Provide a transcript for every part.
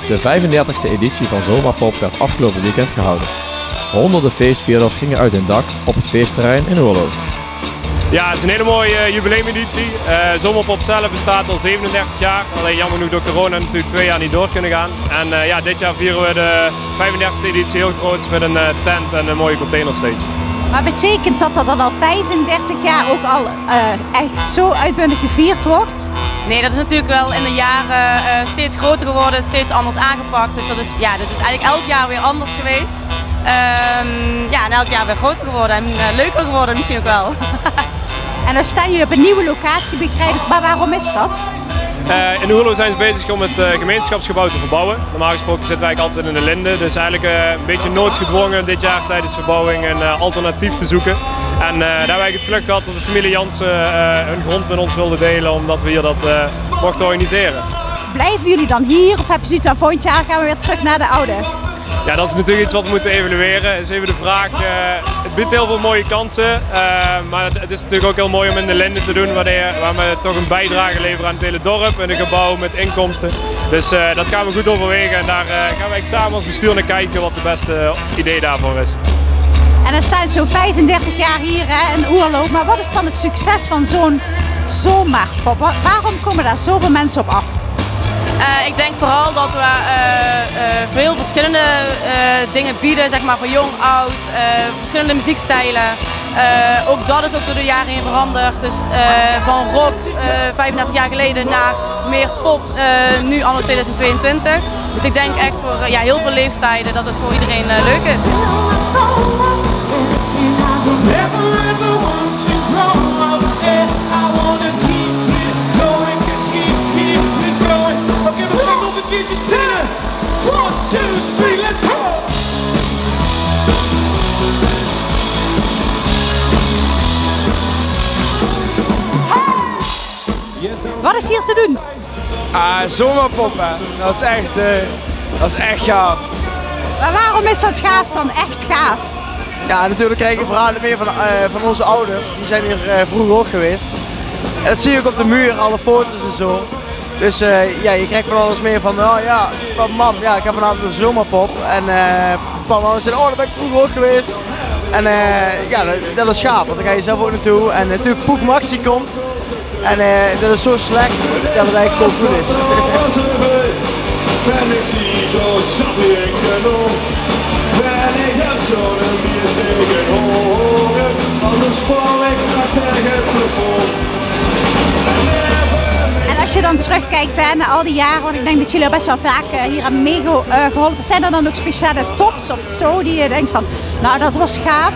De 35e editie van Zomerpop werd afgelopen weekend gehouden. Honderden feestvierders gingen uit hun dak op het feestterrein in Oerlo. Ja, het is een hele mooie jubileumeditie. Zomerpop zelf bestaat al 37 jaar. Alleen jammer genoeg door corona natuurlijk 2 jaar niet door kunnen gaan. En ja, dit jaar vieren we de 35e editie heel groot met een tent en een mooie containerstage. Maar betekent dat dat al 35 jaar ook al echt zo uitbundig gevierd wordt? Nee, dat is natuurlijk wel in de jaren steeds groter geworden, steeds anders aangepakt. Dus dat is, ja, dit is eigenlijk elk jaar weer anders geweest. Ja, en elk jaar weer groter geworden en leuker geworden misschien ook wel. En dan staan jullie op een nieuwe locatie, begrijp ik. Maar waarom is dat? In Oerlo zijn ze bezig om het gemeenschapsgebouw te verbouwen. Normaal gesproken zitten wij eigenlijk altijd in de Linde. Dus eigenlijk een beetje noodgedwongen dit jaar tijdens de verbouwing een alternatief te zoeken. En daar hebben wij het geluk gehad dat de familie Jansen hun grond met ons wilde delen omdat we hier dat mochten organiseren. Blijven jullie dan hier of hebben ze iets aan volgend jaar gaan we weer terug naar de oude? Ja, dat is natuurlijk iets wat we moeten evalueren. Dat is even de vraag. Het biedt heel veel mooie kansen, maar het is natuurlijk ook heel mooi om in de Linde te doen, waar we toch een bijdrage leveren aan het hele dorp en een gebouw met inkomsten. Dus dat gaan we goed overwegen en daar gaan wij samen als bestuur naar kijken wat de beste idee daarvoor is. En dan staan zo'n 35 jaar hier in Oerlo, maar wat is dan het succes van zo'n zomerpop? Waarom komen daar zoveel mensen op af? Ik denk vooral dat we veel verschillende dingen bieden, zeg maar voor jong, oud, verschillende muziekstijlen. Ook dat is ook door de jaren heen veranderd. Dus van rock 35 jaar geleden naar meer pop nu anno 2022. Dus ik denk echt voor ja, heel veel leeftijden dat het voor iedereen leuk is. Wat is hier te doen? Zomerpop, dat is echt gaaf. Maar waarom is dat gaaf dan echt gaaf? Ja, natuurlijk krijg je verhalen meer van onze ouders. Die zijn hier vroeger ook geweest. En dat zie je ook op de muur, alle foto's en zo. Dus ja, je krijgt van alles meer van, oh ja, mam, ja, ik ga vanavond naar de Zomerpop. En papa zei, oh, daar ben ik vroeger ook geweest. En ja, dat is gaaf, want dan ga je zelf ook naartoe. En natuurlijk Poep Maxi komt. En dat is zo slecht dat het eigenlijk ook goed is. En ik zie zo zat in kanon. En ik heb zo'n biersteek en horen. Anders val ik straks tegen het plafond. En als je dan terugkijkt naar al die jaren, want ik denk dat jullie best wel vaak hier hebben meegeholpen. Zijn er dan ook speciale tops of zo die je denkt van, nou dat was gaaf?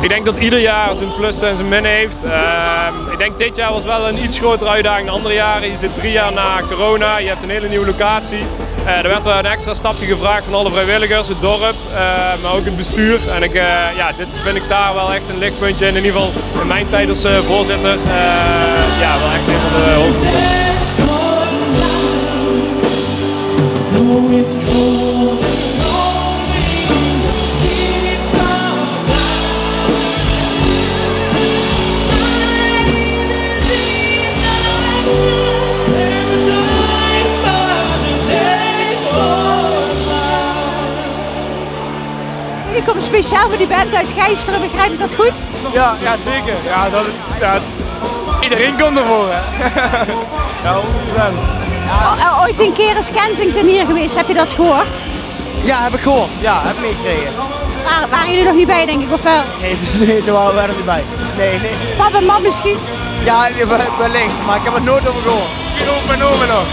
Ik denk dat ieder jaar zijn plussen en zijn minnen heeft. Ik denk dit jaar was wel een iets grotere uitdaging dan andere jaren. Je zit 3 jaar na corona, je hebt een hele nieuwe locatie. Er werd wel een extra stapje gevraagd van alle vrijwilligers, het dorp, maar ook het bestuur. En ja, dit vind ik daar wel echt een lichtpuntje in ieder geval in mijn tijd als voorzitter. Ja, wel echt een van de hoogtepunten. Jullie komen speciaal voor die band uit Gijsteren, begrijp ik dat goed? Ja, ja zeker. Ja, iedereen komt ervoor, hè. Ja, 100%. Ooit een keer is Kensington hier geweest, heb je dat gehoord? Ja, heb ik gehoord. Ja, heb ik meegekregen. Waren jullie nog niet bij, denk ik, of wel? Nee, daar waren we er niet bij. Nee. Papa en mam misschien? Ja, wellicht, maar ik heb er nooit over gehoord. Misschien ook mijn omen nog.